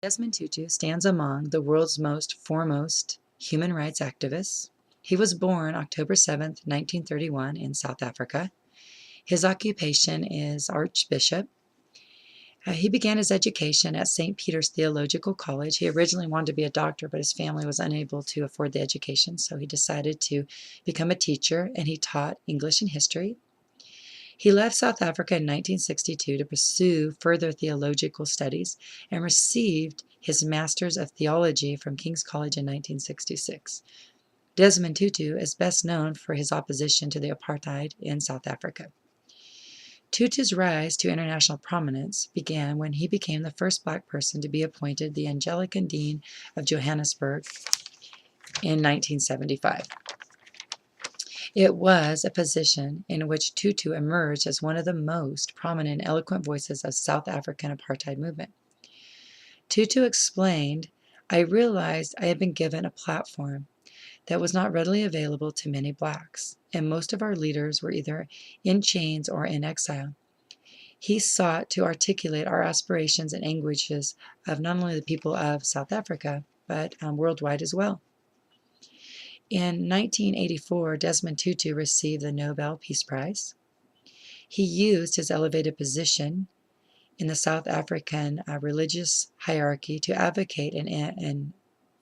Desmond Tutu stands among the world's most foremost human rights activists. He was born October 7, 1931 in South Africa. His occupation is Archbishop. He began his education at St. Peter's Theological College. He originally wanted to be a doctor, but his family was unable to afford the education, so he decided to become a teacher, and he taught English and history. He left South Africa in 1962 to pursue further theological studies and received his Master's of Theology from King's College in 1966. Desmond Tutu is best known for his opposition to the apartheid in South Africa. Tutu's rise to international prominence began when he became the first Black person to be appointed the Anglican Dean of Johannesburg in 1975. It was a position in which Tutu emerged as one of the most prominent and eloquent voices of South African apartheid movement. Tutu explained, "I realized I had been given a platform that was not readily available to many Blacks, and most of our leaders were either in chains or in exile. He sought to articulate our aspirations and anguishes of not only the people of South Africa, but worldwide as well." In 1984, Desmond Tutu received the Nobel Peace Prize. He used his elevated position in the South African religious hierarchy to advocate and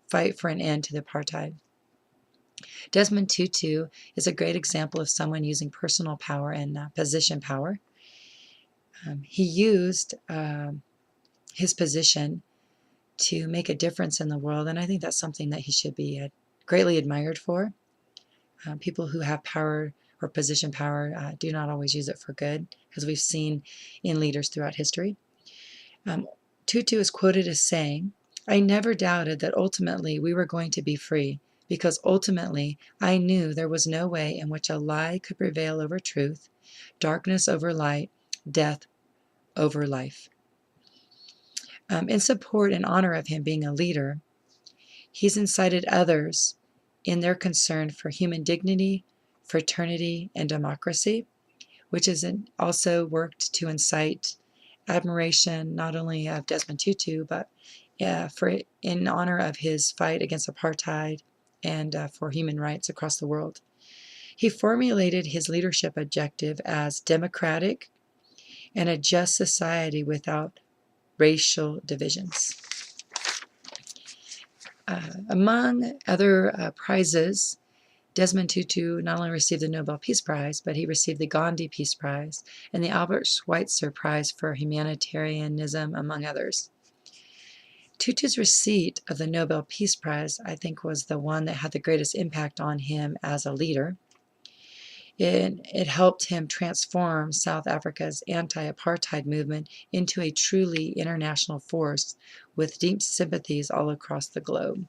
fight for an end to the apartheid. Desmond Tutu is a great example of someone using personal power and position power. He used his position to make a difference in the world, and I think that's something that he should be greatly admired for. People who have power or position power do not always use it for good, as we've seen in leaders throughout history. Tutu is quoted as saying, "I never doubted that ultimately we were going to be free, because ultimately I knew there was no way in which a lie could prevail over truth, darkness over light, death over life." In support and honor of him being a leader, he's incited others in their concern for human dignity, fraternity, and democracy, which has also worked to incite admiration not only of Desmond Tutu, but in honor of his fight against apartheid and for human rights across the world. He formulated his leadership objective as democratic and a just society without racial divisions. Among other prizes, Desmond Tutu not only received the Nobel Peace Prize, but he received the Gandhi Peace Prize and the Albert Schweitzer Prize for Humanitarianism, among others. Tutu's receipt of the Nobel Peace Prize, I think, was the one that had the greatest impact on him as a leader. It helped him transform South Africa's anti-apartheid movement into a truly international force with deep sympathies all across the globe.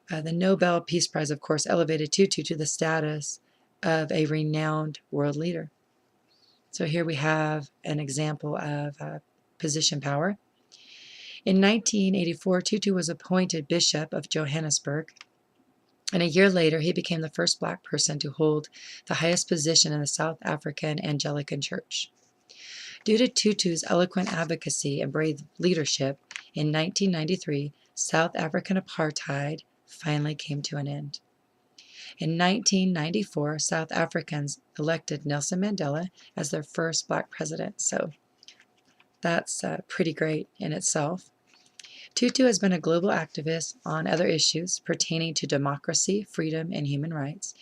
The Nobel Peace Prize, of course, elevated Tutu to the status of a renowned world leader. So here we have an example of position power. In 1984, Tutu was appointed Bishop of Johannesburg, and a year later he became the first Black person to hold the highest position in the South African Anglican Church. Due to Tutu's eloquent advocacy and brave leadership, in 1993, South African apartheid finally came to an end. In 1994, South Africans elected Nelson Mandela as their first Black president, so that's pretty great in itself. Tutu has been a global activist on other issues pertaining to democracy, freedom, and human rights.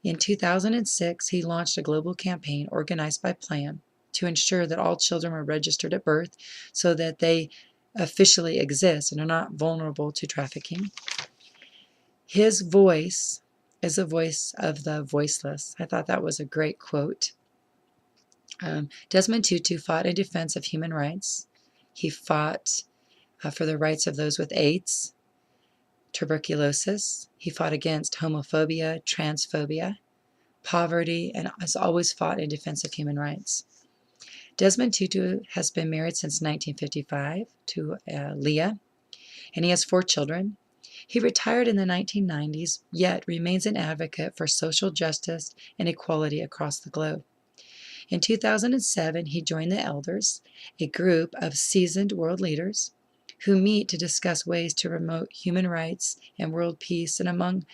In 2006, he launched a global campaign organized by Plan to ensure that all children were registered at birth so that they officially exist and are not vulnerable to trafficking. His voice is the voice of the voiceless. I thought that was a great quote. Desmond Tutu fought in defense of human rights. He fought for the rights of those with AIDS, tuberculosis. He fought against homophobia, transphobia, poverty, and has always fought in defense of human rights. Desmond Tutu has been married since 1955 to Leah, and he has 4 children. He retired in the 1990s, yet remains an advocate for social justice and equality across the globe. In 2007, he joined the Elders, a group of seasoned world leaders who meet to discuss ways to promote human rights and world peace. And among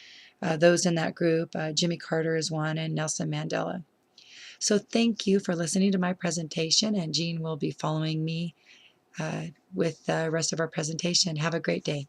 those in that group, Jimmy Carter is one, and Nelson Mandela. So thank you for listening to my presentation, and Jean will be following me with the rest of our presentation. Have a great day.